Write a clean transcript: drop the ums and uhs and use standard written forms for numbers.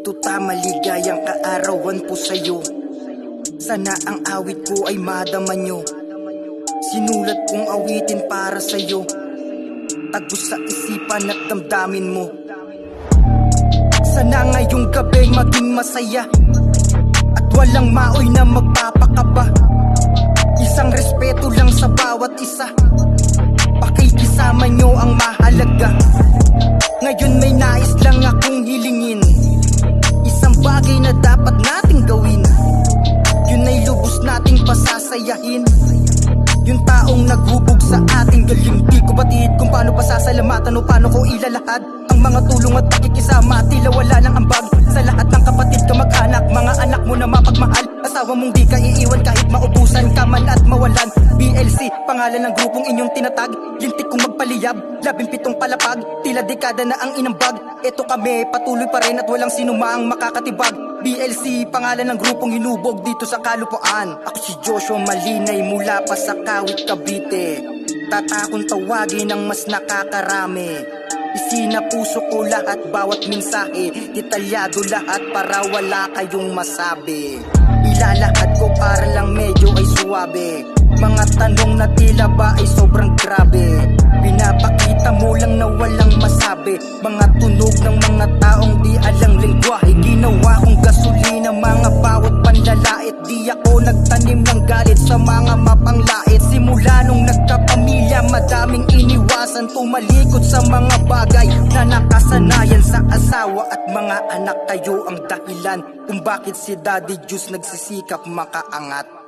Tuta, maligayang kaarawan po sa'yo. Sana ang awit ko ay madama nyo. Sinulat kong awitin para sa'yo, tagos sa isipan at damdamin mo. Sana ngayong gabi maging masaya at walang maoy na magpapakaba. Isang respeto lang sa bawat isa, pakikisama nyo ang mahalaga. Ngayon may nais lang akong hilingin, isang bagay na dapat nating gawin. Yun ay lubos nating pasasayahin yung taong naghubog sa ating galing. Di ko batid kung paano pasasalamatan o paano ko ilalahad ang mga tulong at pakikisama. Tila wala ng ambag sa lahat ng kapatid, kamag-anak, mga anak mo na mapagmahal. Asawa mong di ka iiwan kahit maubusan ka man at mawalan. BLC, pangalan ng grupong inyong tinatag. Lintik kong magpaliyab, 17 palapag, tila dekada na ang inambag. Eto kami, patuloy pa rin at walang sinumang makakatibag. BLC, pangalan ng grupong hinubog dito sa kalupaan. Ako si Joshua Malinay mula pa sa Kawit, Cavite. Tatakong tawagin ng mas nakakarami. Isinapuso ko lahat, bawat mensahe, detalyado lahat para wala kayong masabi. Ilalahad ko para lang medyo ay suwabe, mga tanong na tila ba ay sobrang grabe. Pinapakita mo lang na walang masabi, mga tunog ng mga taong di alang lengguwahe. Ginawa kong gasolina mga bawat panlalait. Di ako nagtanim ng galit sa mga mapanglait. Simula nung nagkapamilya, madaming iniwasan, tumalikod sa mga bagay na nakasanayan. Sa asawa at mga anak, kayo ang dahilan kung bakit si Daddy Juice nagsisikap makaangat.